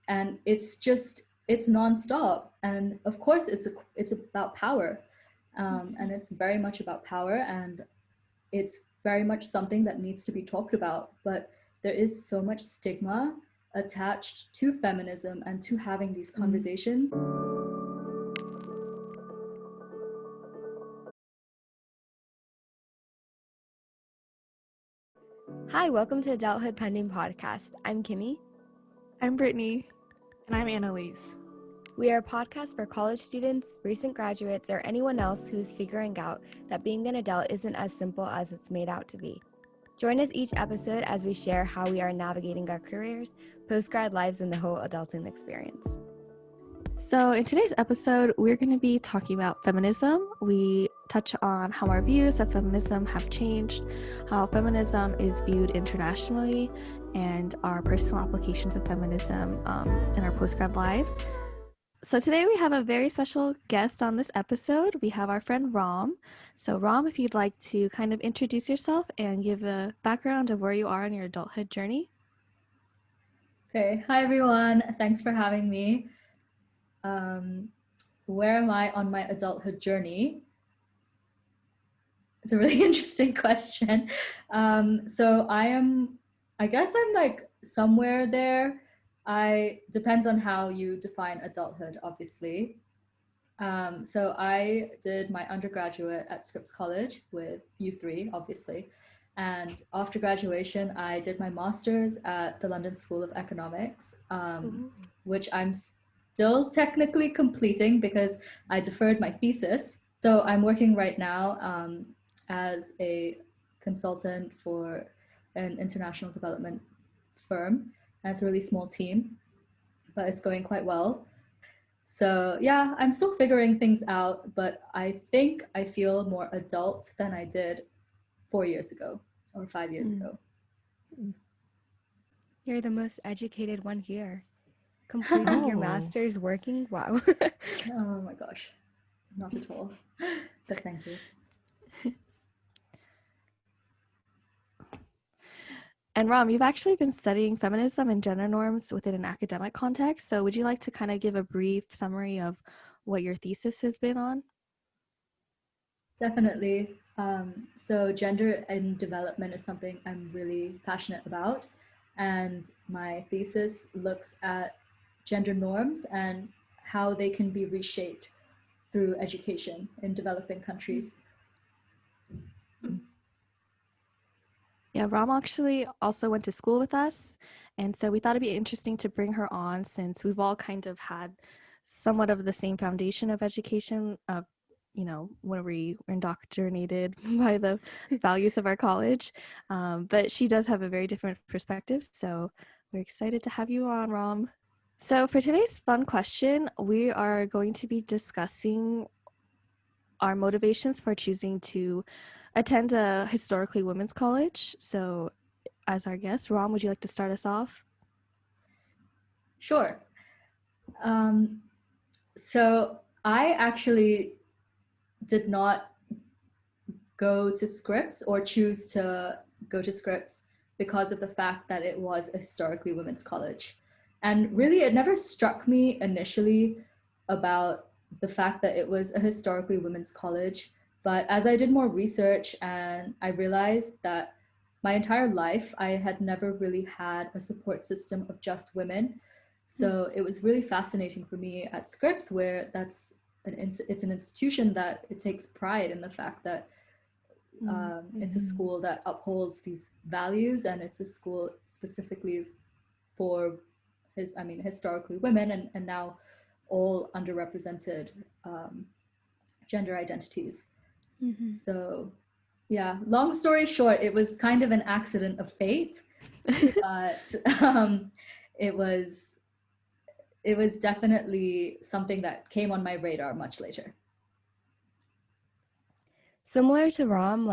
and it's nonstop. And of course it's about power, and it's very much about power, and it's very much something that needs to be talked about. But there is so much stigma attached to feminism and to having these conversations. Hi, welcome to Adulthood Pending Podcast. I'm Kimmy. I'm Brittany. And I'm Annalise. We are a podcast for college students, recent graduates, or anyone else who's figuring out that being an adult isn't as simple as it's made out to be. Join us each episode as we share how we are navigating our careers, post-grad lives, and the whole adulting experience. So in today's episode, we're going to be talking about feminism. We touch on how our views of feminism have changed, how feminism is viewed internationally, and our personal applications of feminism in our postgrad lives. So today we have a very special guest on this episode. We have our friend Rom. So Rom, if you'd like to kind of introduce yourself and give a background of where you are in your adulthood journey. Okay, hi everyone. Thanks for having me. Where am I on my adulthood journey? It's a really interesting question. So I guess I'm like somewhere there. Depends on how you define adulthood, obviously. So I did my undergraduate at Scripps College with U3, obviously. And after graduation, I did my master's at the London School of Economics, which I'm still technically completing because I deferred my thesis. So I'm working right now as a consultant for an international development firm. And it's a really small team, but it's going quite well. So yeah, I'm still figuring things out, but I think I feel more adult than I did 4 years ago or 5 years ago. You're the most educated one here. Completing your master's, working, wow. Oh my gosh, not at all, but thank you. And Rom, you've actually been studying feminism and gender norms within an academic context. So would you like to kind of give a brief summary of what your thesis has been on? Definitely. So gender and development is something I'm really passionate about. And my thesis looks at gender norms and how they can be reshaped through education in developing countries. Yeah, Ram actually also went to school with us. And so we thought it'd be interesting to bring her on since we've all kind of had somewhat of the same foundation of education of, when we were indoctrinated by the values of our college. But she does have a very different perspective. So we're excited to have you on, Ram. So for today's fun question, we are going to be discussing our motivations for choosing to attend a historically women's college. So as our guest, Ram, would you like to start us off? Sure. So I actually did not go to Scripps or choose to go to Scripps because of the fact that it was a historically women's college. And really, it never struck me initially about the fact that it was a historically women's college. But as I did more research and I realized that my entire life, I had never really had a support system of just women. So it was really fascinating for me at Scripps, where it's an institution that it takes pride in the fact that it's a school that upholds these values, and it's a school specifically for historically women and now all underrepresented gender identities. So yeah, long story short, it was kind of an accident of fate, but it was definitely something that came on my radar much later. Similar to Rom,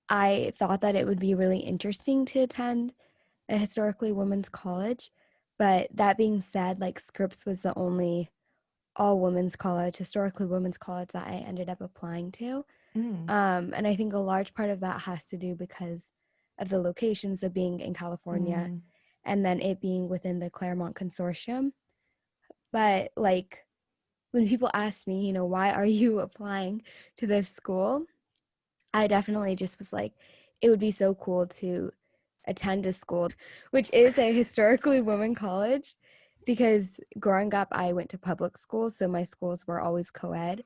I thought that it would be really interesting to attend a historically women's college, but that being said, Scripps was the only all-women's college, historically women's college that I ended up applying to. And I think a large part of that has to do because of the locations of being in California and then it being within the Claremont Consortium. But like when people ask me, you know, why are you applying to this school? I definitely just was like, it would be so cool to attend a school, which is a historically women college, because growing up, I went to public schools, so my schools were always co-ed.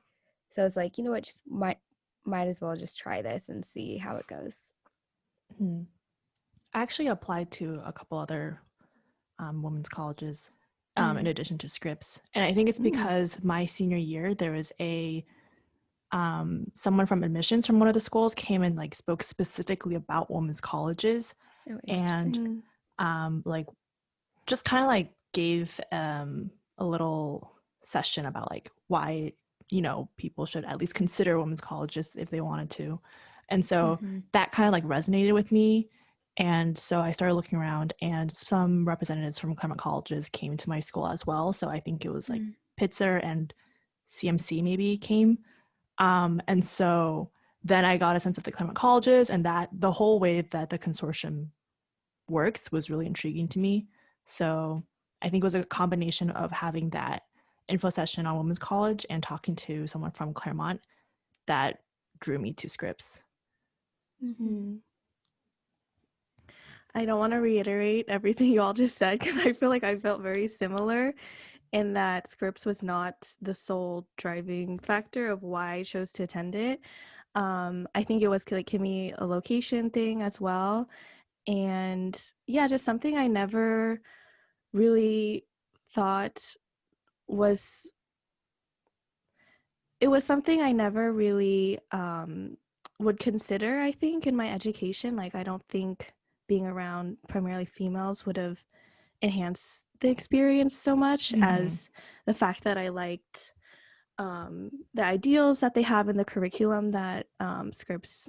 So I was like, you know what, just might as well just try this and see how it goes. I actually applied to a couple other women's colleges in addition to Scripps. And I think it's because my senior year, there was someone from admissions from one of the schools came and like spoke specifically about women's colleges. And like just kind of like gave a little session about like why, you know, people should at least consider women's colleges if they wanted to. And so that kind of like resonated with me. And so I started looking around, and some representatives from Claremont colleges came to my school as well. So I think it was like Pitzer and CMC maybe came. And so then I got a sense of the Claremont colleges, and that the whole way that the consortium works was really intriguing to me. So I think it was a combination of having that info session on women's college and talking to someone from Claremont that drew me to Scripps. I don't want to reiterate everything you all just said, because I feel like I felt very similar in that Scripps was not the sole driving factor of why I chose to attend it. I think it was like Kimmy a location thing as well. And yeah, just something I never really thought was, it was something I never really would consider, I think, in my education. Like, I don't think being around primarily females would have enhanced the experience so much as the fact that I liked the ideals that they have in the curriculum that Scripps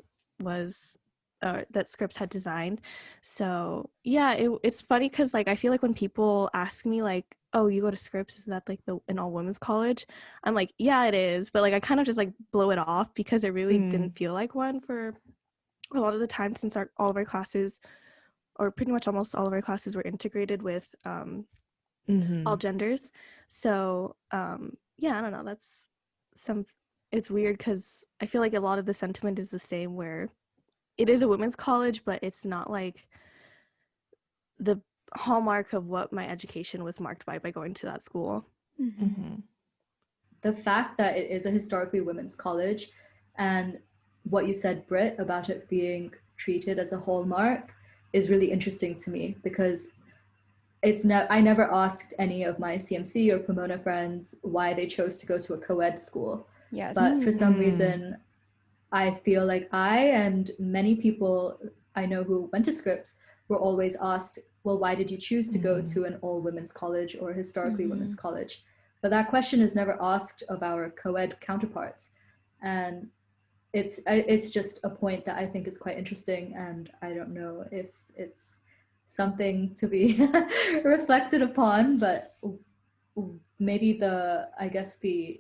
had designed. So yeah, it's funny because like I feel like when people ask me like, oh, you go to Scripps, is that like an all women's college? I'm like, yeah, it is, but like I kind of just like blow it off because it really didn't feel like one for a lot of the time, since all of our classes, or pretty much almost all of our classes, were integrated with all genders. So yeah, I don't know, it's weird because I feel like a lot of the sentiment is the same, where it is a women's college, but it's not like the hallmark of what my education was marked by going to that school. The fact that it is a historically women's college, and what you said, Britt, about it being treated as a hallmark is really interesting to me, because I never asked any of my CMC or Pomona friends why they chose to go to a co-ed school. Yes. But for some reason, I feel like I and many people I know who went to Scripps were always asked, well, why did you choose to go to an all-women's college or a historically women's college? But that question is never asked of our co-ed counterparts. And it's just a point that I think is quite interesting, and I don't know if it's something to be reflected upon, but maybe the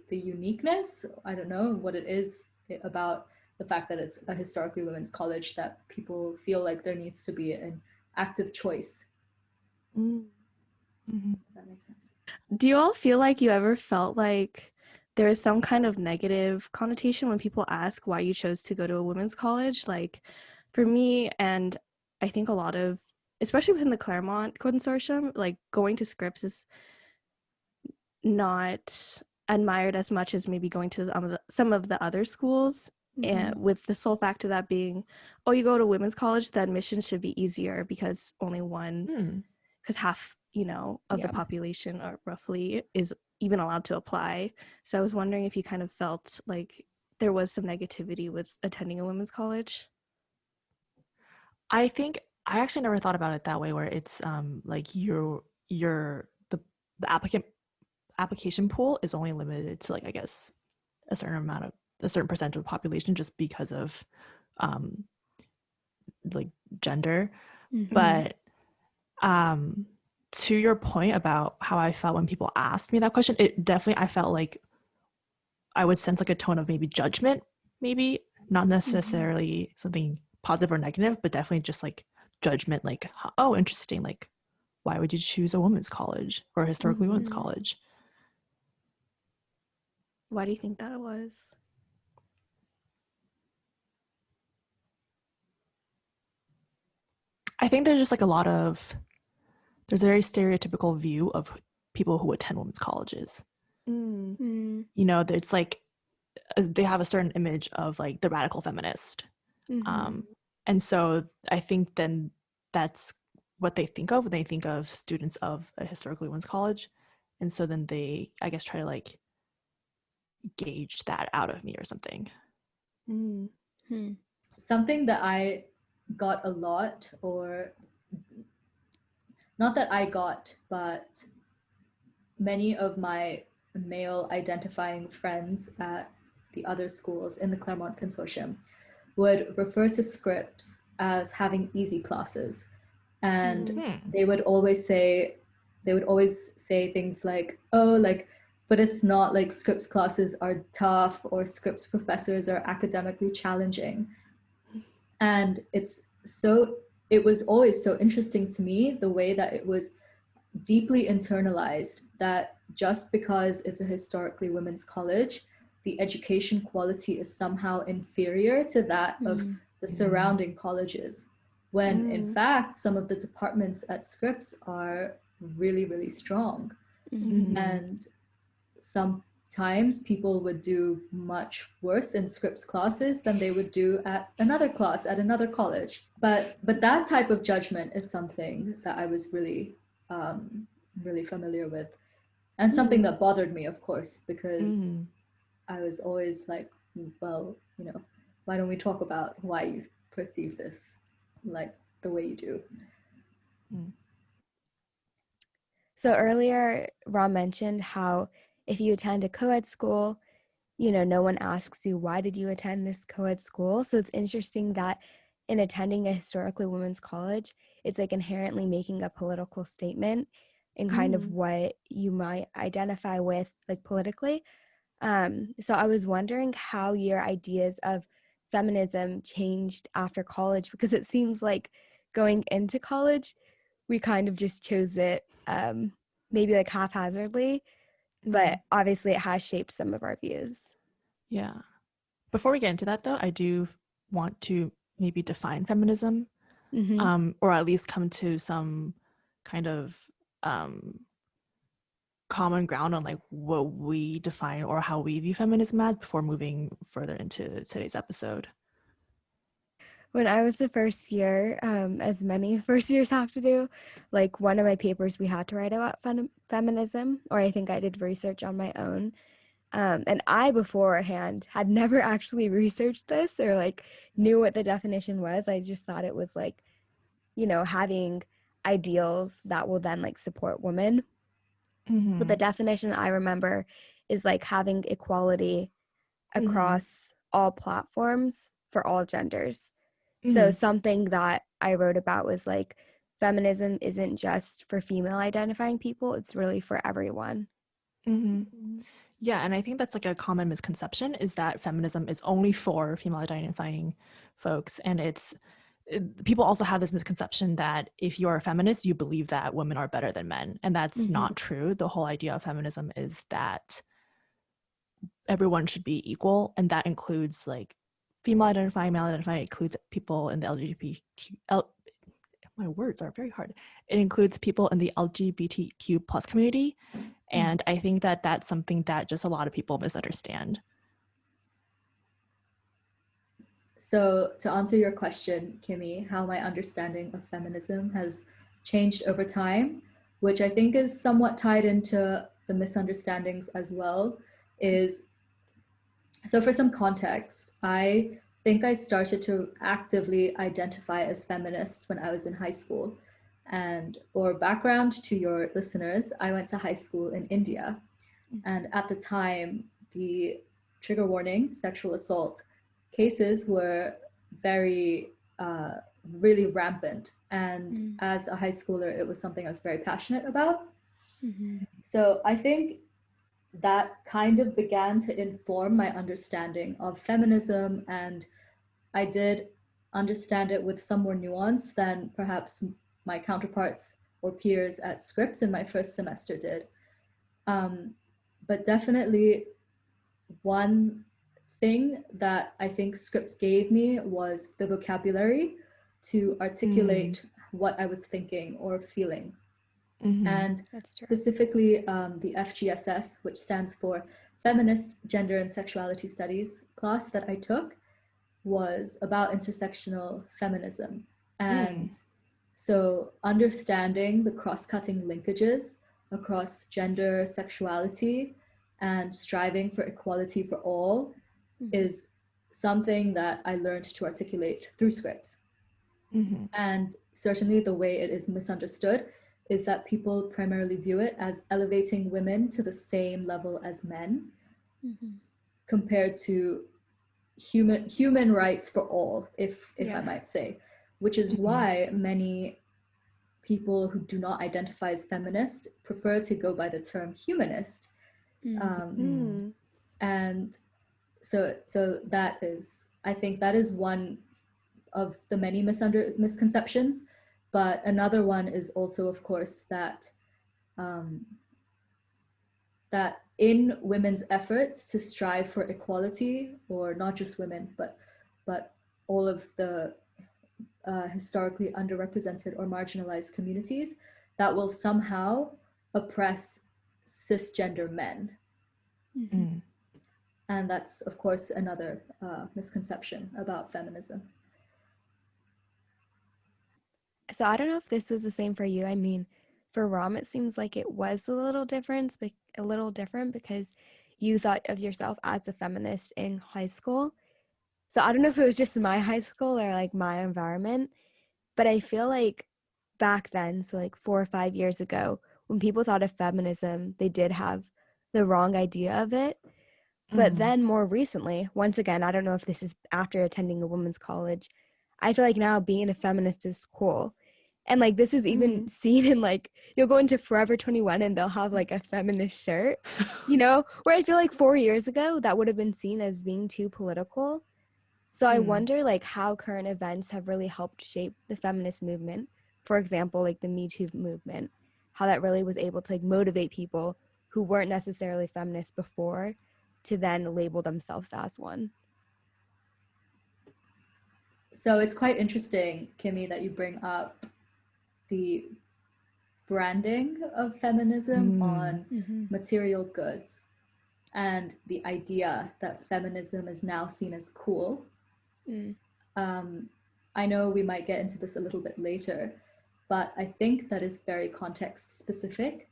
uniqueness, I don't know what it is about the fact that it's a historically women's college that people feel like there needs to be an active choice. Does that make sense? Do you all feel like you ever felt like there is some kind of negative connotation when people ask why you chose to go to a women's college? Like for me, and I think a lot of, especially within the Claremont Consortium, like going to Scripps is not admired as much as maybe going to some of the other schools, and with the sole fact of that being, oh, you go to women's college, the admission should be easier because only one, because half, of the population or roughly is even allowed to apply. So I was wondering if you kind of felt like there was some negativity with attending a women's college. I think I actually never thought about it that way, where it's like the application pool is only limited to like, I guess, a certain percent of the population just because of like gender. But to your point about how I felt when people asked me that question, I felt like I would sense like a tone of maybe judgment, maybe not necessarily something positive or negative, but definitely just like judgment, like, oh, interesting, like why would you choose a women's college or a historically women's college? Why do you think that it was? I think there's just like there's a very stereotypical view of people who attend women's colleges. You know, it's like they have a certain image of like the radical feminist. And so I think then that's what they think of when they think of students of a historically women's college. And so then they, I guess, try to like gauge that out of me or something. Something that I got a lot, or not that I got, but many of my male identifying friends at the other schools in the Claremont Consortium would refer to Scripps as having easy classes. And they would always say things like, oh, like, but it's not like Scripps classes are tough or Scripps professors are academically challenging. And it was always so interesting to me the way that it was deeply internalized that just because it's a historically women's college, the education quality is somehow inferior to that of the surrounding colleges, when in fact some of the departments at Scripps are really, really strong. And sometimes people would do much worse in Scripps classes than they would do at another class at another college. But that type of judgment is something that I was really really familiar with, and something that bothered me, of course, because I was always like, well, you know, why don't we talk about why you perceive this like the way you do? So earlier, Ram mentioned how if you attend a co-ed school, you know, no one asks you, why did you attend this co-ed school? So it's interesting that in attending a historically women's college, it's like inherently making a political statement and kind of what you might identify with, like politically. So I was wondering how your ideas of feminism changed after college, because it seems like going into college, we kind of just chose it maybe like haphazardly, but obviously it has shaped some of our views. Yeah. Before we get into that, though, I do want to maybe define feminism, or at least come to some kind of common ground on like what we define or how we view feminism as before moving further into today's episode. When I was the first year, as many first years have to do, like one of my papers we had to write about feminism, or I think I did research on my own. And I beforehand had never actually researched this or like knew what the definition was. I just thought it was like, you know, having ideals that will then like support women. But the definition I remember is like having equality across all platforms for all genders. So something that I wrote about was like, feminism isn't just for female identifying people, it's really for everyone. Yeah, and I think that's like a common misconception, is that feminism is only for female identifying folks. And people also have this misconception that if you're a feminist, you believe that women are better than men. And that's not true. The whole idea of feminism is that everyone should be equal, and that includes like female identifying, male identifying, includes people in the my words are very hard. It includes people in the LGBTQ plus community. And I think that that's something that just a lot of people misunderstand. So to answer your question, Kimmy, how my understanding of feminism has changed over time, which I think is somewhat tied into the misunderstandings as well, is, so for some context, I think I started to actively identify as feminist when I was in high school. And for background to your listeners, I went to high school in India. And at the time, the trigger warning sexual assault cases were very, really rampant. And as a high schooler, it was something I was very passionate about. So I think that kind of began to inform my understanding of feminism, and I did understand it with some more nuance than perhaps my counterparts or peers at Scripps in my first semester did. But definitely one thing that I think Scripps gave me was the vocabulary to articulate what I was thinking or feeling. And specifically the FGSS, which stands for Feminist, Gender and Sexuality Studies class that I took, was about intersectional feminism. And so understanding the cross-cutting linkages across gender, sexuality, and striving for equality for all is something that I learned to articulate through Scripps. And certainly the way it is misunderstood is that people primarily view it as elevating women to the same level as men, compared to human rights for all, if I might say, which is why many people who do not identify as feminist prefer to go by the term humanist. And so that is, I think that is one of the many misconceptions. But another one is also, of course, that that in women's efforts to strive for equality, or not just women, but all of the historically underrepresented or marginalized communities, that will somehow oppress cisgender men. And that's, of course, another misconception about feminism. So I don't know if this was the same for you. I mean, for Rom, it seems like it was a little different because you thought of yourself as a feminist in high school. So I don't know if it was just my high school or like my environment, but I feel like back then, so like 4 or 5 years ago, when people thought of feminism, they did have the wrong idea of it. But then more recently, once again, I don't know if this is after attending a women's college, I feel like now being a feminist is cool. And like this is even seen in like, you'll go into Forever 21 and they'll have like a feminist shirt, you know, where I feel like 4 years ago that would have been seen as being too political. So I wonder like how current events have really helped shape the feminist movement. For example, like the Me Too movement, how that really was able to like motivate people who weren't necessarily feminists before to then label themselves as one. So it's quite interesting, Kimmy, that you bring up the branding of feminism on material goods and the idea that feminism is now seen as cool. I know we might get into this a little bit later, but I think that is very context specific,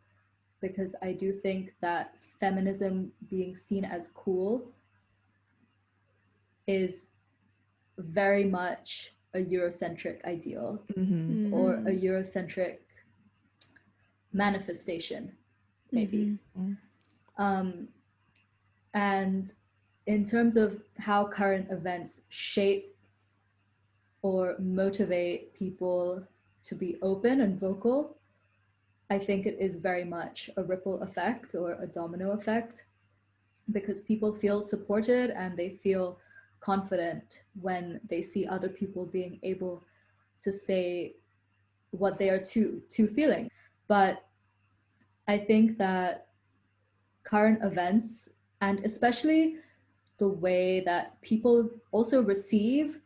because I do think that feminism being seen as cool is very much a Eurocentric ideal or a Eurocentric manifestation, maybe. And in terms of how current events shape or motivate people to be open and vocal, I think it is very much a ripple effect or a domino effect, because people feel supported and they feel confident when they see other people being able to say what they are too feeling. But I think that current events, and especially the way that people also receive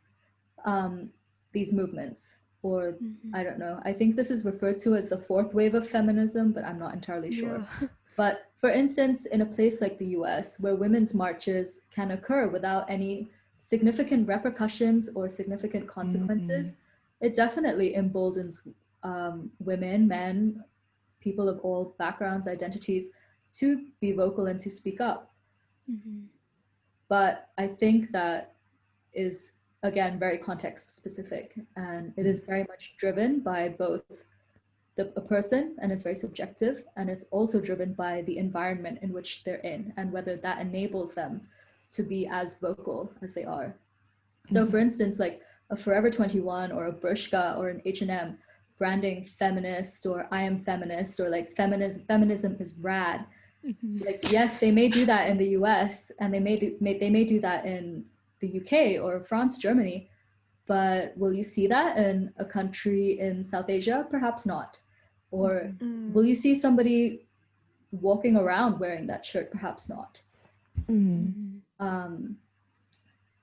these movements, or I don't know, I think this is referred to as the fourth wave of feminism, but I'm not entirely sure. But for instance, in a place like the US, where women's marches can occur without any significant repercussions or significant consequences, it definitely emboldens women, men, people of all backgrounds, identities, to be vocal and to speak up. But I think that is, again, very context specific, and it is very much driven by both a person, and it's very subjective, and it's also driven by the environment in which they're in and whether that enables them to be as vocal as they are. So for instance, like a Forever 21 or a Bershka or an H&M branding feminist, or I am feminist, or like feminism is rad. Like, yes, they may do that in the US, and they may do that in the UK or France, Germany, but will you see that in a country in South Asia? Perhaps not. Or will you see somebody walking around wearing that shirt? Perhaps not.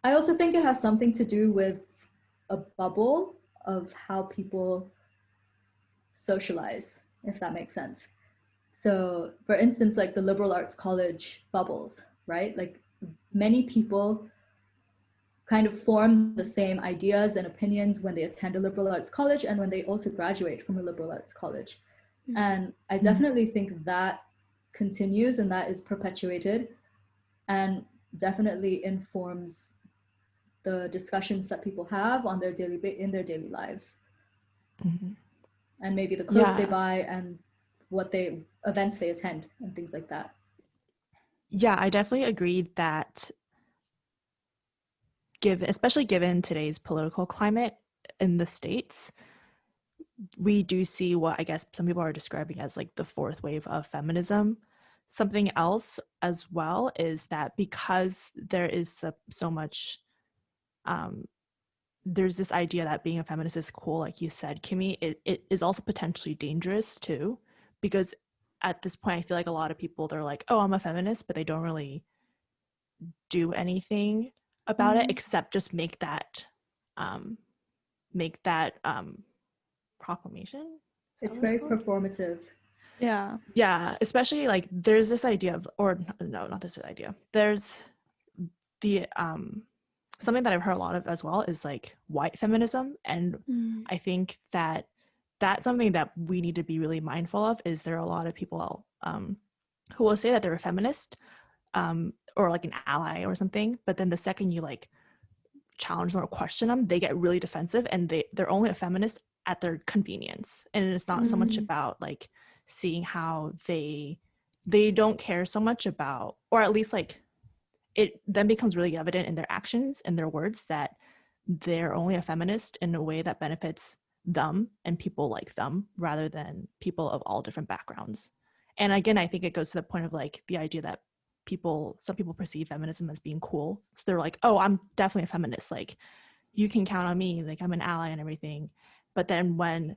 I also think it has something to do with a bubble of how people socialize, if that makes sense. So, for instance, like the liberal arts college bubbles, right? Like many people kind of form the same ideas and opinions when they attend a liberal arts college and when they also graduate from a liberal arts college. And I definitely think that continues and that is perpetuated and definitely informs the discussions that people have on their in their daily lives. And maybe the clothes they buy and events they attend and things like that. Yeah, I definitely agree that especially given today's political climate in the States, we do see what I guess some people are describing as like the fourth wave of feminism. Something else as well is that because there is so much, there's this idea that being a feminist is cool, like you said, Kimmy, it is also potentially dangerous too, because at this point, I feel like a lot of people, they're like, oh, I'm a feminist, but they don't really do anything about it except just make that proclamation. It's very performative. Yeah, especially like there's this idea of, or no, not this idea, there's the something that I've heard a lot of as well is like white feminism, and I think that that's something that we need to be really mindful of. Is there are a lot of people who will say that they're a feminist or like an ally or something, but then the second you like challenge them or question them, they get really defensive, and they're only a feminist at their convenience, and it's not so much about like seeing how they don't care so much about, or at least like it then becomes really evident in their actions and their words that they're only a feminist in a way that benefits them and people like them rather than people of all different backgrounds. And again, I think it goes to the point of like the idea that some people perceive feminism as being cool, so they're like, oh, I'm definitely a feminist, like you can count on me, like I'm an ally and everything. But then when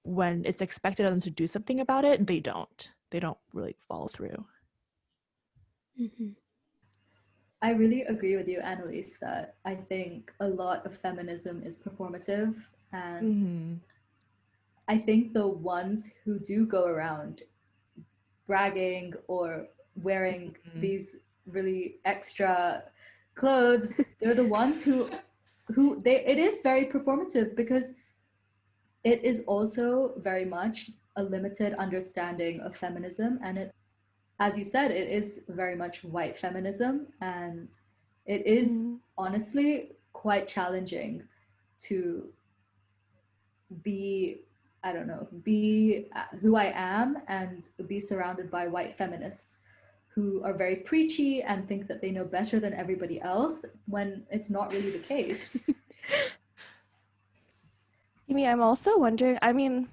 it's expected of them to do something about it, they don't really follow through. I really agree with you, Annalise, that I think a lot of feminism is performative, and I think the ones who do go around bragging or wearing these really extra clothes, they're the ones who it is very performative, because it is also very much a limited understanding of feminism, and it, as you said, it is very much white feminism, and it is honestly quite challenging to be be who I am and be surrounded by white feminists who are very preachy and think that they know better than everybody else, when it's not really the case. Amy, I'm also wondering, I mean,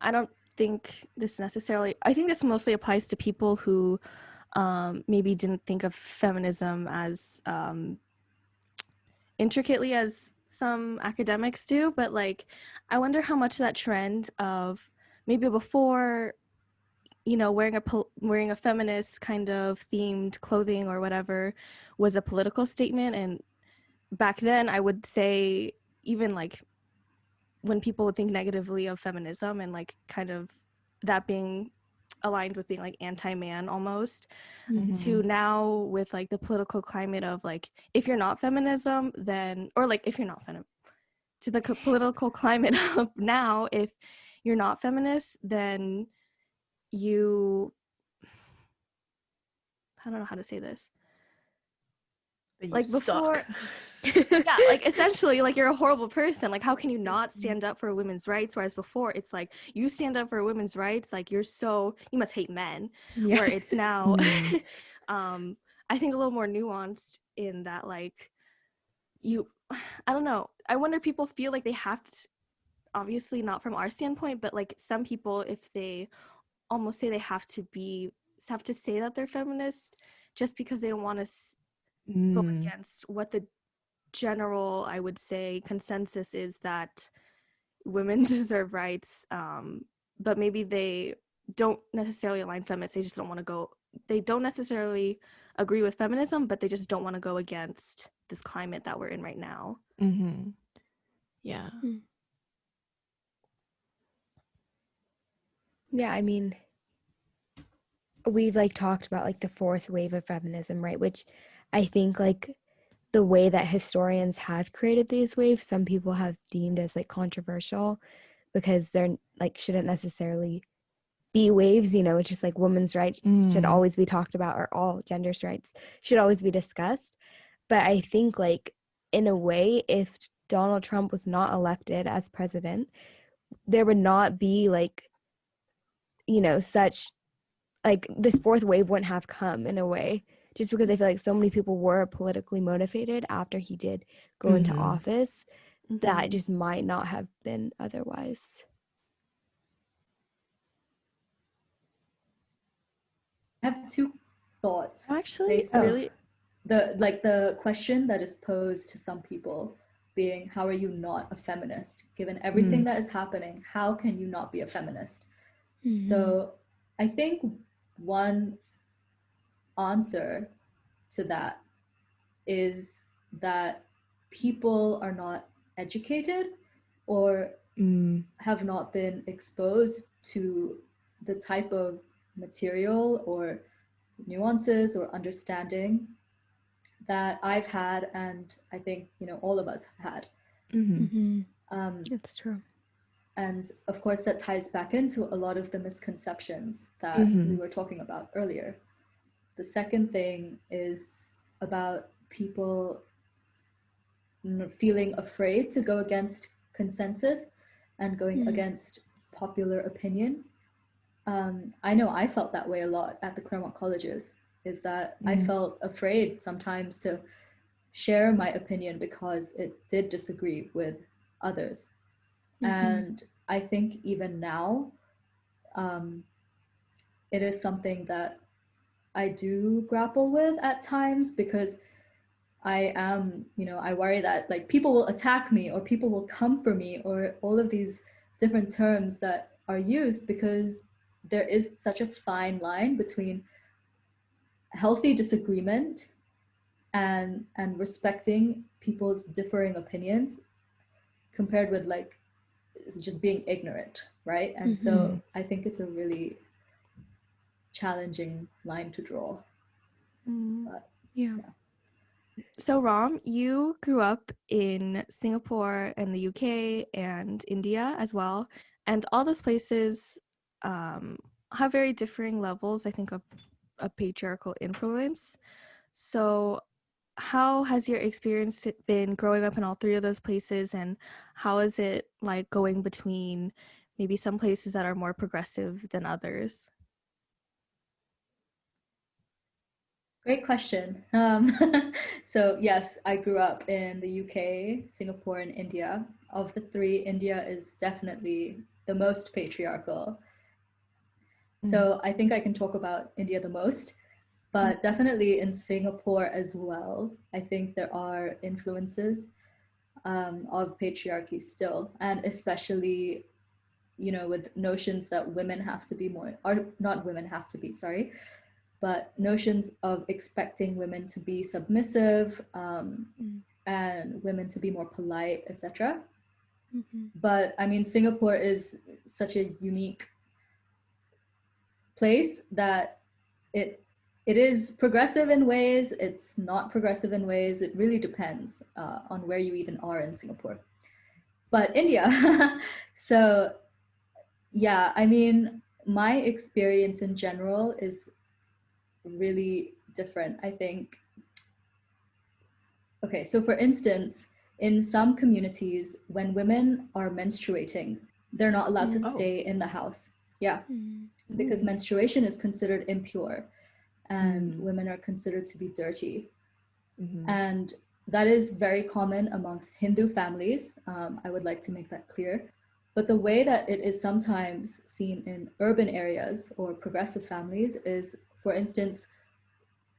I don't think this necessarily, I think this mostly applies to people who maybe didn't think of feminism as intricately as some academics do, but like, I wonder how much that trend of maybe before, wearing a feminist kind of themed clothing or whatever was a political statement. And back then I would say, even like when people would think negatively of feminism and like kind of that being aligned with being like anti-man almost, to now with like the political climate of like, if you're not feminism, then, or like if you're not to the political climate of now, if you're not feminist, then I don't know how to say this. Like before, yeah, like essentially, like you're a horrible person. Like, how can you not stand up for women's rights? Whereas before, it's like you stand up for women's rights, like you must hate men. Yeah. Where it's now, I think a little more nuanced in that, like I don't know. I wonder if people feel like they have to, obviously not from our standpoint, but like some people, if they almost say they have to say that they're feminist just because they don't want to go against what the general, I would say, consensus is that women deserve rights, but maybe they don't necessarily align feminists. They just don't want to go, they don't necessarily agree with feminism, but they just don't want to go against this climate that we're in right now. Yeah. Yeah, I mean, we've like talked about like the fourth wave of feminism, right? Which I think like the way that historians have created these waves, some people have deemed as like controversial because they're like shouldn't necessarily be waves, you know. It's just like women's rights should always be talked about, or all genders' rights should always be discussed. But I think like in a way, if Donald Trump was not elected as president, there would not be like, you know, such like this fourth wave wouldn't have come in a way, just because I feel like so many people were politically motivated after he did go into office that just might not have been otherwise. I have two thoughts. Actually, really, the question that is posed to some people being, how are you not a feminist? Given everything that is happening, how can you not be a feminist? So I think one answer to that is that people are not educated or have not been exposed to the type of material or nuances or understanding that I've had, and I think, you know, all of us have had. That's true. And of course, that ties back into a lot of the misconceptions that we were talking about earlier. The second thing is about people feeling afraid to go against consensus and going against popular opinion. I know I felt that way a lot at the Claremont colleges, is that I felt afraid sometimes to share my opinion because it did disagree with others. And I think even now, it is something that I do grapple with at times, because I am, you know, I worry that like people will attack me or people will come for me, or all of these different terms that are used, because there is such a fine line between healthy disagreement and respecting people's differing opinions, compared with like just being ignorant, right? And so I think it's a really challenging line to draw. But, yeah. So Ram, you grew up in Singapore and the UK and India as well, and all those places have very differing levels, I think, of a patriarchal influence. So how has your experience been growing up in all three of those places, and how is it like going between maybe some places that are more progressive than others? Great question. So yes, I grew up in the UK, Singapore, and India. Of the three, India is definitely the most patriarchal. So I think I can talk about India the most, but definitely in Singapore as well. I think there are influences of patriarchy still, and especially, you know, with notions that women have to be more, or not women have to be, sorry, but notions of expecting women to be submissive and women to be more polite, etc. But I mean, Singapore is such a unique place that it is progressive in ways, it's not progressive in ways. It really depends on where you even are in Singapore. But India, so yeah, I mean, my experience in general is really different, I think. Okay, so for instance, in some communities, when women are menstruating, they're not allowed to stay in the house. Yeah, because menstruation is considered impure and women are considered to be dirty. And that is very common amongst Hindu families. I would like to make that clear. But the way that it is sometimes seen in urban areas or progressive families is, for instance,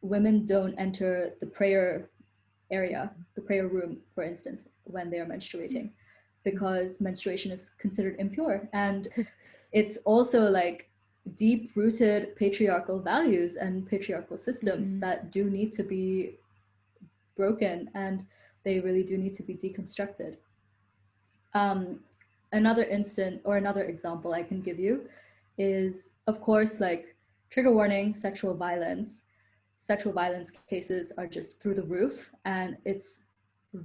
women don't enter the prayer area, the prayer room, for instance, when they are menstruating. because menstruation is considered impure. And it's also like deep-rooted patriarchal values and patriarchal systems that do need to be broken, and they really do need to be deconstructed. Another example I can give you is, of course, like trigger warning, sexual violence. Sexual violence cases are just through the roof, and it's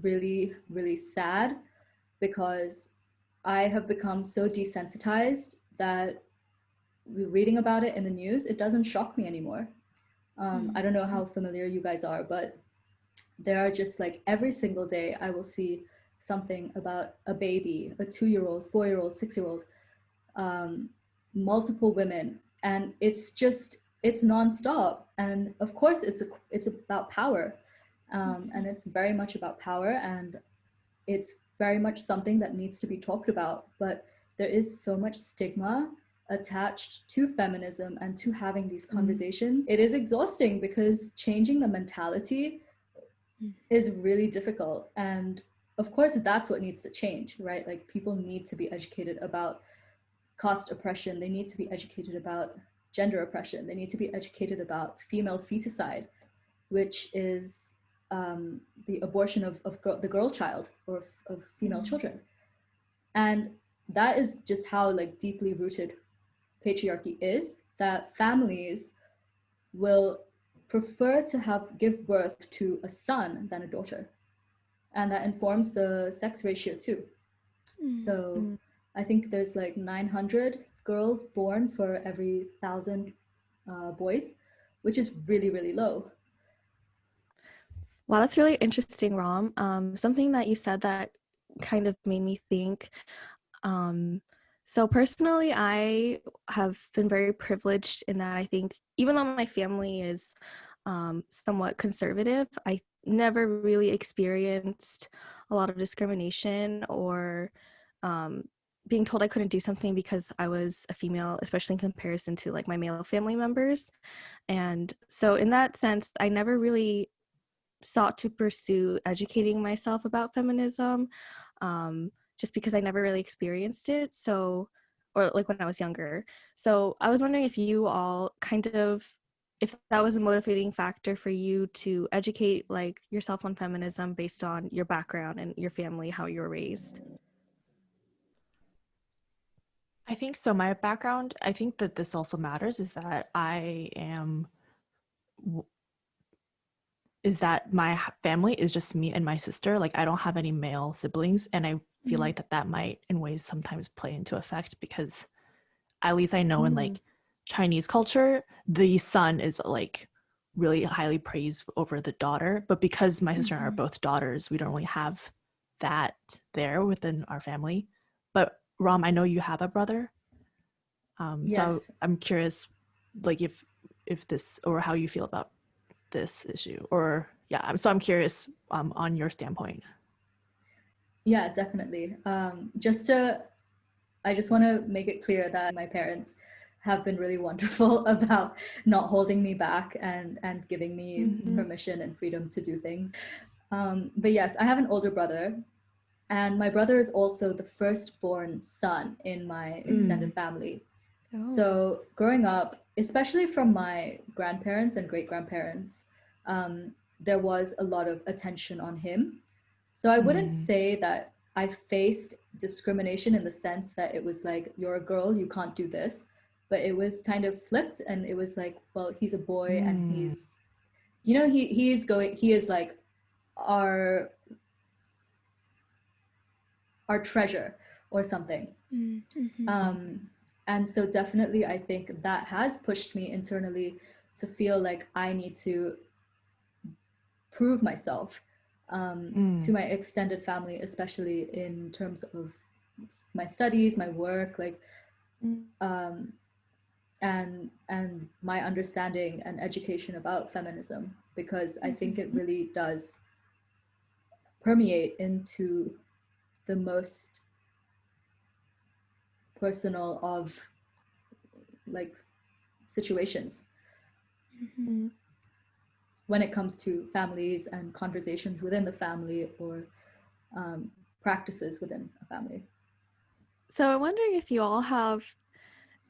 really, really sad because I have become so desensitized that reading about it in the news, it doesn't shock me anymore. I don't know how familiar you guys are, but there are just like every single day I will see something about a baby, a 2-year-old, 4-year-old, 6-year-old, multiple women, and it's nonstop. And of course, it's about power, and it's very much about power, and it's very much something that needs to be talked about. But there is so much stigma attached to feminism and to having these conversations. It is exhausting because changing the mentality is really difficult. And of course, that's what needs to change, right? Like, people need to be educated about caste oppression. They need to be educated about gender oppression. They need to be educated about female feticide, which is the abortion of the girl child, or of female children. And that is just how like deeply rooted patriarchy is, that families will prefer to give birth to a son than a daughter. And that informs the sex ratio too. So I think there's like 900 girls born for every 1,000 boys, which is really, really low. Wow, that's really interesting, Rom. Something that you said that kind of made me think. So personally, I have been very privileged in that I think even though my family is somewhat conservative, I never really experienced a lot of discrimination or being told I couldn't do something because I was a female, especially in comparison to like my male family members. And so in that sense, I never really sought to pursue educating myself about feminism, just because I never really experienced it. So, or like when I was younger. So I was wondering if you all if that was a motivating factor for you to educate like yourself on feminism based on your background and your family, how you were raised. I think so. My background, I think that this also matters, is that my family is just me and my sister. Like, I don't have any male siblings, and I feel like that might in ways sometimes play into effect, because at least I know in like Chinese culture, the son is like really highly praised over the daughter. But because my sister and I are both daughters, we don't really have that there within our family. But Ram, I know you have a brother. Yes. So I'm curious, like if this, or how you feel about this issue, or I'm curious on your standpoint. Yeah, definitely. I just want to make it clear that my parents have been really wonderful about not holding me back and giving me permission and freedom to do things. But yes, I have an older brother, and my brother is also the firstborn son in my extended family. Oh. So growing up, especially from my grandparents and great-grandparents, there was a lot of attention on him. So I wouldn't say that I faced discrimination in the sense that it was like, you're a girl, you can't do this. But it was kind of flipped, and it was like, well, he's a boy, and he's, you know, he is like our treasure or something. And so definitely I think that has pushed me internally to feel like I need to prove myself to my extended family, especially in terms of my studies, my work, like and my understanding and education about feminism, because I think it really does permeate into the most personal of like situations when it comes to families and conversations within the family, or practices within a family. So I'm wondering if you all have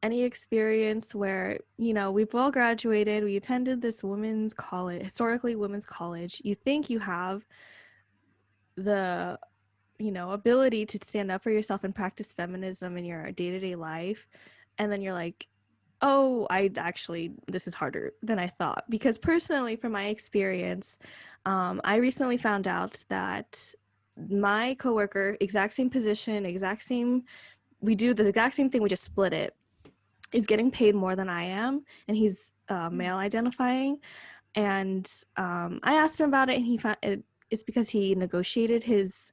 any experience where, you know, we've all graduated, we attended this women's college, historically women's college. You think you have the, you know, ability to stand up for yourself and practice feminism in your day-to-day life, and then you're like, oh, this is harder than I thought. Because personally, from my experience, I recently found out that my coworker, exact same position, we do the exact same thing, we just split it, is getting paid more than I am, and he's male identifying. And I asked him about it, and he found it's because he negotiated his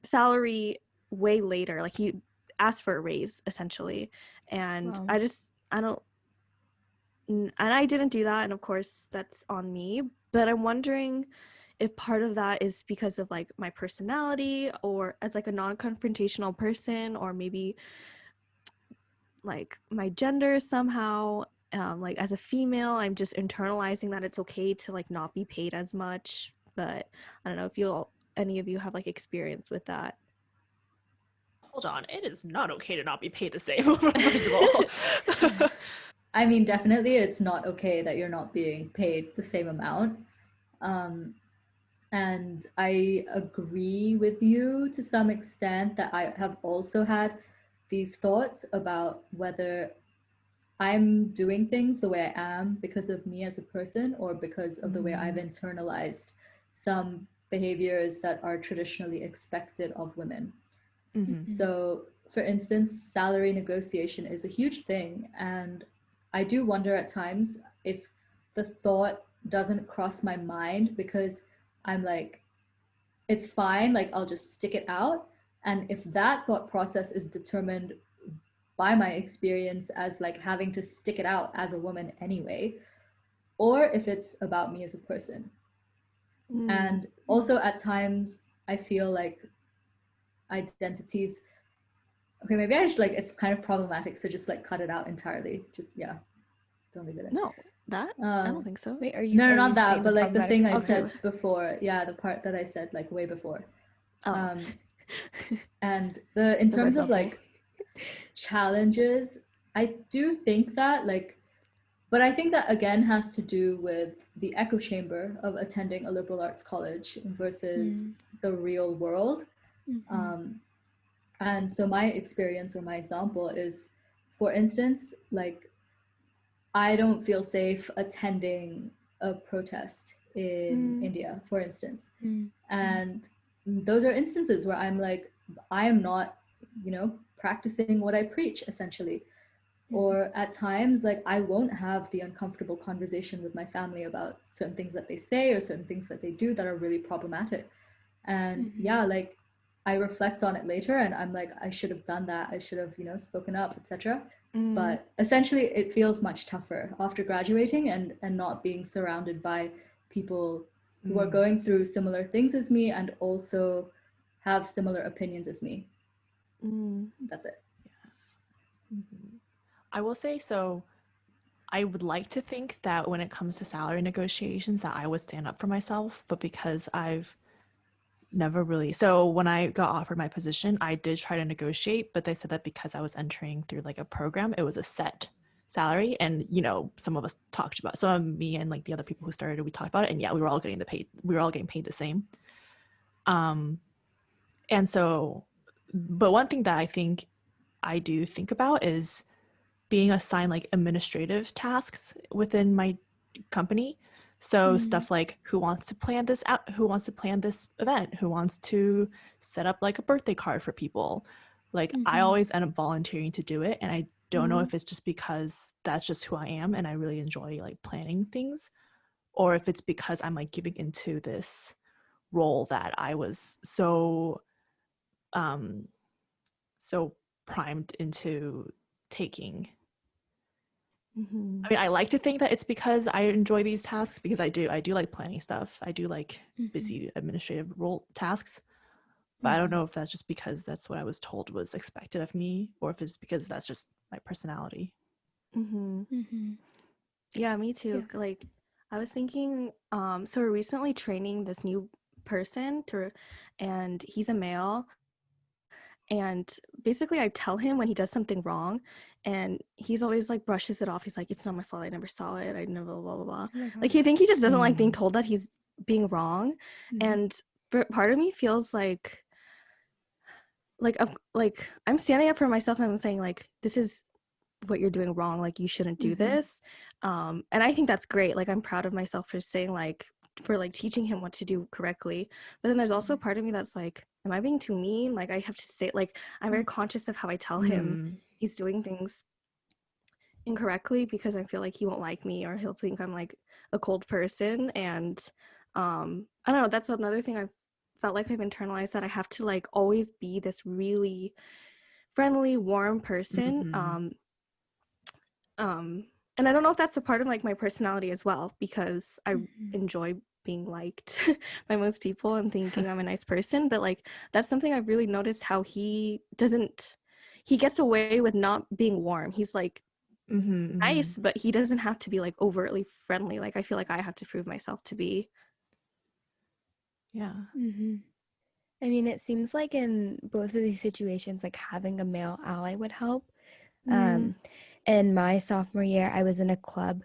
salary way later. Like, he asked for a raise essentially, and Wow. and I didn't do that, and of course that's on me. But I'm wondering if part of that is because of like my personality, or as like a non-confrontational person, or maybe like my gender somehow. Like, as a female, I'm just internalizing that it's okay to like not be paid as much. But I don't know if any of you have like experience with that. Hold on, it is not okay to not be paid the same, first of all. I mean, definitely it's not okay that you're not being paid the same amount. And I agree with you to some extent that I have also had these thoughts about whether I'm doing things the way I am because of me as a person, or because of the way I've internalized some behaviors that are traditionally expected of women. So, for instance, salary negotiation is a huge thing. And I do wonder at times if the thought doesn't cross my mind, because I'm like, it's fine, like I'll just stick it out. And if that thought process is determined by my experience as like having to stick it out as a woman anyway, or if it's about me as a person. And also at times I feel like identities, okay, maybe I should, like, it's kind of problematic, so just like cut it out entirely. Just, yeah, don't leave it in. No, that I don't think so. Wait, are you? No, are not you that, saying but like the thing I problematic said before. Yeah, the part that I said like way before. Oh. And in So terms we're of like challenges, I do think that like, but I think that again has to do with the echo chamber of attending a liberal arts college versus the real world. And so my experience or my example is, for instance, like, I don't feel safe attending a protest in India, for instance. And those are instances where I'm like, I am not, you know, practicing what I preach, essentially. Or at times, like, I won't have the uncomfortable conversation with my family about certain things that they say or certain things that they do that are really problematic. And yeah, like, I reflect on it later and I'm like, I should have done that. I should have, you know, spoken up, etc. But essentially it feels much tougher after graduating and not being surrounded by people who are going through similar things as me and also have similar opinions as me. That's it. I will say, so I would like to think that when it comes to salary negotiations that I would stand up for myself, but because I've never really, so when I got offered my position, I did try to negotiate, but they said that because I was entering through like a program, it was a set salary. And, you know, some of us talked about, some of me and like the other people who started, we talked about it, and yeah, we were all getting paid the same. And so, but one thing that I think I do think about is being assigned like administrative tasks within my company. So stuff like who wants to plan this out, who wants to plan this event, who wants to set up like a birthday card for people. Like I always end up volunteering to do it. And I don't know if it's just because that's just who I am and I really enjoy like planning things, or if it's because I'm like giving into this role that I was so primed into taking. I mean, I like to think that it's because I enjoy these tasks, because I do like planning stuff. I do like busy administrative role tasks, but I don't know if that's just because that's what I was told was expected of me, or if it's because that's just my personality. Yeah, me too. Like, I was thinking, so we're recently training this new person and he's a male. And basically I tell him when he does something wrong, and he's always like brushes it off. He's like, it's not my fault, I never saw it, I never blah blah blah. Oh Like, he just doesn't like being Mm. told that he's being wrong. Mhm. And part of me feels like I'm standing up for myself and I'm saying, like, this is what you're doing wrong, like, you shouldn't do this. And I think that's great. Like, I'm proud of myself for saying, like, for like teaching him what to do correctly. But then there's also part of me that's like, am I being too mean? Like, I have to say, like, I'm very conscious of how I tell him he's doing things incorrectly, because I feel like he won't like me, or he'll think I'm like a cold person. And I don't know, that's another thing I've felt like I've internalized, that I have to like always be this really friendly, warm person. And I don't know if that's a part of like my personality as well, because I enjoy being liked by most people and thinking I'm a nice person. But like, that's something I've really noticed, how he gets away with not being warm. He's like nice, but he doesn't have to be like overtly friendly. Like, I feel like I have to prove myself to be. Yeah. I mean, it seems like in both of these situations, like having a male ally would help. In my sophomore year, I was in a club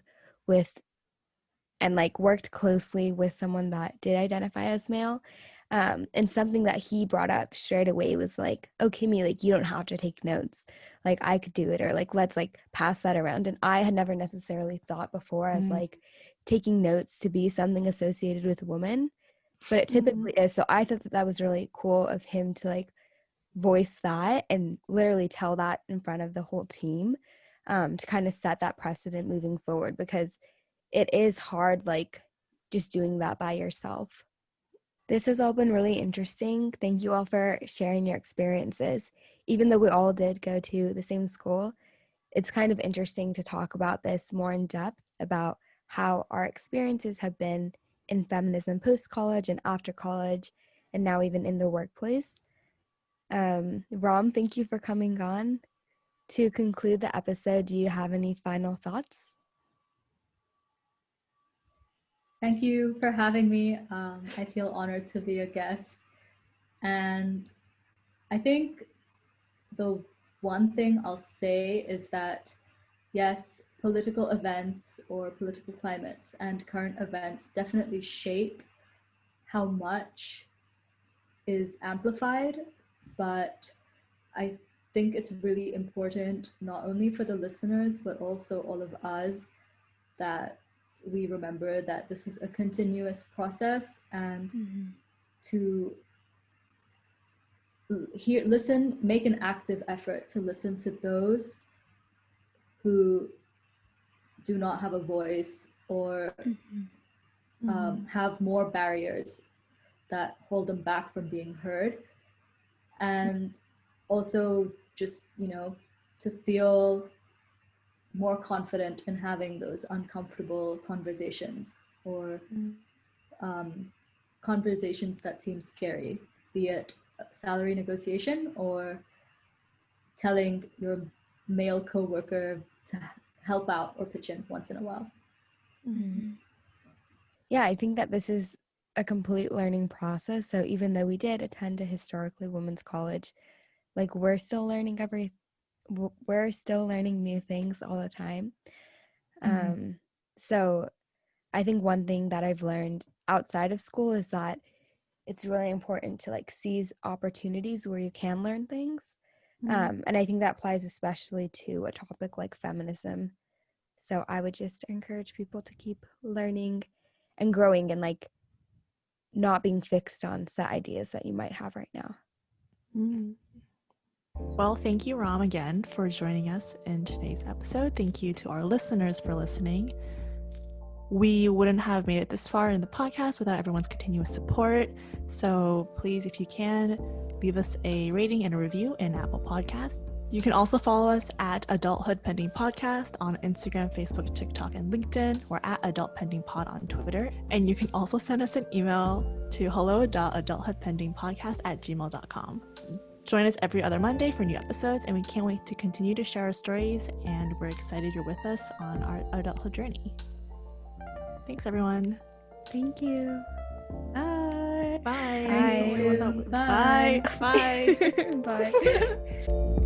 and like worked closely with someone that did identify as male. And something that he brought up straight away was like, oh, Kimmy, like, you don't have to take notes. Like, I could do it, or like, let's like pass that around. And I had never necessarily thought before as like taking notes to be something associated with women, but it typically is. So I thought that was really cool of him to like voice that and literally tell that in front of the whole team, to kind of set that precedent moving forward, because it is hard, like, just doing that by yourself. This has all been really interesting. Thank you all for sharing your experiences. Even though we all did go to the same school, it's kind of interesting to talk about this more in depth, about how our experiences have been in feminism post-college and after college, and now even in the workplace. Ram, thank you for coming on. To conclude the episode, do you have any final thoughts? Thank you for having me. I feel honored to be a guest. And I think the one thing I'll say is that, yes, political events or political climates and current events definitely shape how much is amplified, but I think it's really important, not only for the listeners, but also all of us, that we remember that this is a continuous process, and to make an active effort to listen to those who do not have a voice, or have more barriers that hold them back from being heard. And also just, to feel more confident in having those uncomfortable conversations, or conversations that seem scary, be it salary negotiation or telling your male coworker to help out or pitch in once in a while. Yeah, I think that this is a complete learning process. So even though we did attend a historically women's college, like, we're still learning new things all the time. So I think one thing that I've learned outside of school is that it's really important to like seize opportunities where you can learn things. And I think that applies especially to a topic like feminism. So I would just encourage people to keep learning and growing, and like not being fixed on set ideas that you might have right now. Well, thank you, Ram, again for joining us in today's episode. Thank you to our listeners for listening. We wouldn't have made it this far in the podcast without everyone's continuous support. So please, if you can, leave us a rating and a review in Apple Podcasts. You can also follow us at Adulthood Pending Podcast on Instagram, Facebook, TikTok, and LinkedIn. We're at Adult Pending Pod on Twitter. And you can also send us an email to hello.adulthoodpendingpodcast@gmail.com. Join us every other Monday for new episodes, and we can't wait to continue to share our stories, and we're excited you're with us on our adulthood journey. Thanks, everyone. Thank you. Bye. Bye. Bye. Bye. Bye. Bye.